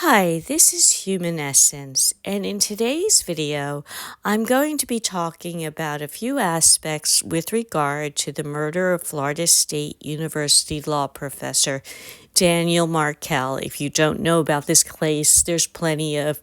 Hi, this is Human Essence, and in today's video, I'm going to be talking about a few aspects with regard to the murder of Florida State University law professor Daniel Markel. If you don't know about this case, there's plenty of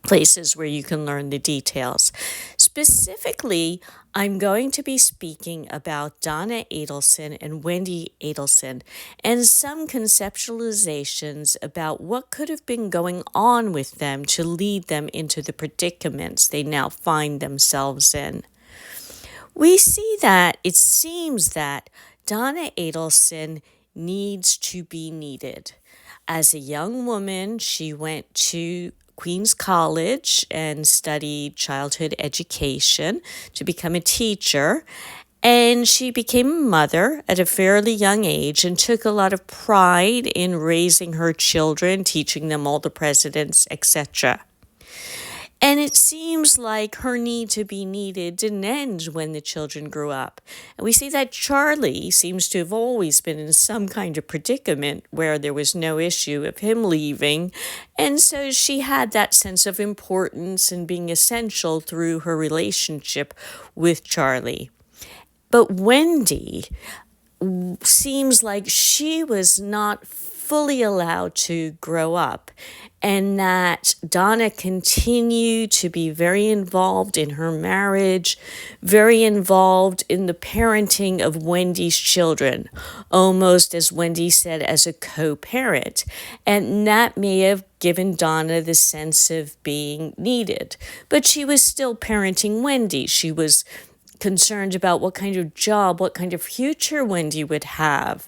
places where you can learn the details. Specifically, I'm going to be speaking about Donna Adelson and Wendy Adelson and some conceptualizations about what could have been going on with them to lead them into the predicaments they now find themselves in. We see that it seems that Donna Adelson needs to be needed. As a young woman, she went to Queens College and studied childhood education to become a teacher. And she became a mother at a fairly young age and took a lot of pride in raising her children, teaching them all the presidents, etc. And it seems like her need to be needed didn't end when the children grew up. And we see that Charlie seems to have always been in some kind of predicament where there was no issue of him leaving. And so she had that sense of importance and being essential through her relationship with Charlie. But Wendy seems like she was not fully allowed to grow up, and that Donna continued to be very involved in her marriage, very involved in the parenting of Wendy's children, almost, as Wendy said, as a co-parent. And that may have given Donna the sense of being needed. But she was still parenting Wendy. She was concerned about what kind of job, what kind of future Wendy would have.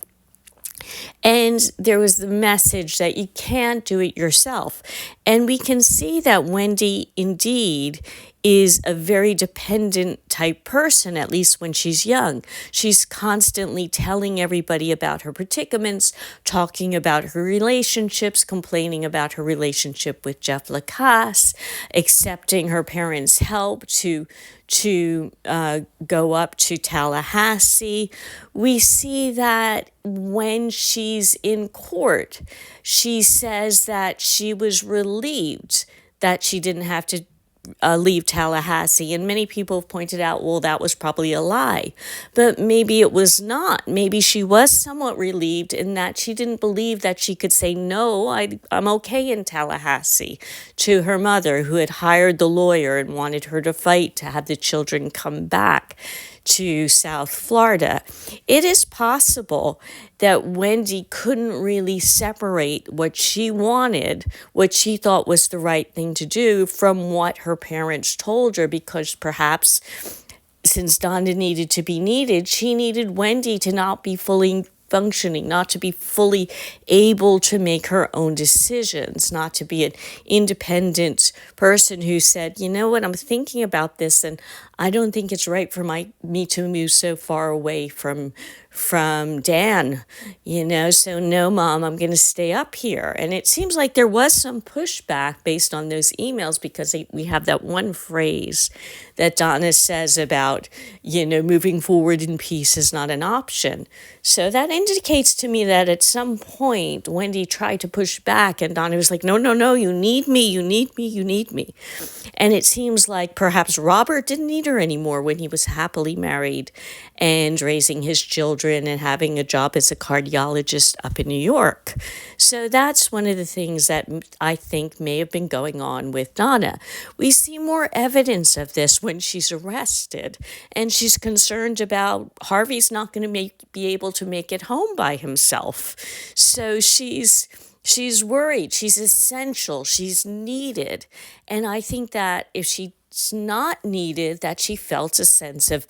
And there was the message that you can't do it yourself. And we can see that Wendy indeed is a very dependent type person, at least when she's young. She's constantly telling everybody about her predicaments, talking about her relationships, complaining about her relationship with Jeff Lacasse, accepting her parents' help to go up to Tallahassee. We see that when she's in court, she says that she was relieved that she didn't have to leave Tallahassee. And many people have pointed out, well, that was probably a lie. But maybe it was not. Maybe she was somewhat relieved in that she didn't believe that she could say, no, I'm okay in Tallahassee, to her mother, who had hired the lawyer and wanted her to fight to have the children come back to South Florida. It is possible that Wendy couldn't really separate what she wanted, what she thought was the right thing to do, from what her parents told her, because perhaps since Donna needed to be needed, she needed Wendy to not be fully functioning, not to be fully able to make her own decisions, not to be an independent person who said, you know what, I'm thinking about this and I don't think it's right for me to move so far away from Dan, so no, Mom, I'm going to stay up here. And it seems like there was some pushback based on those emails, because we have that one phrase that Donna says about, moving forward in peace is not an option. So that indicates to me that at some point Wendy tried to push back and Donna was like, no, you need me. And it seems like perhaps Robert didn't need her anymore when he was happily married and raising his children and having a job as a cardiologist up in New York. So that's one of the things that I think may have been going on with Donna. We see more evidence of this when she's arrested, and she's concerned about Harvey's not going to be able to make it home by himself. So she's worried, she's essential, she's needed. And I think that if she's not needed, that she felt a sense of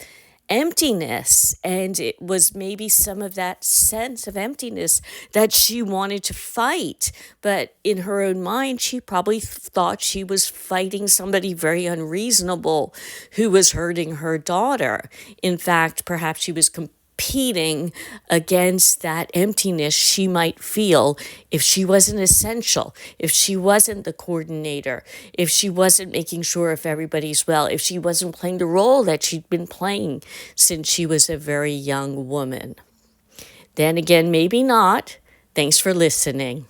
emptiness, and it was maybe some of that sense of emptiness that she wanted to fight, but in her own mind she probably thought she was fighting somebody very unreasonable who was hurting her daughter. In fact, perhaps she was competing against that emptiness she might feel if she wasn't essential, if she wasn't the coordinator, if she wasn't making sure if everybody's well, if she wasn't playing the role that she'd been playing since she was a very young woman. Then again, maybe not. Thanks for listening.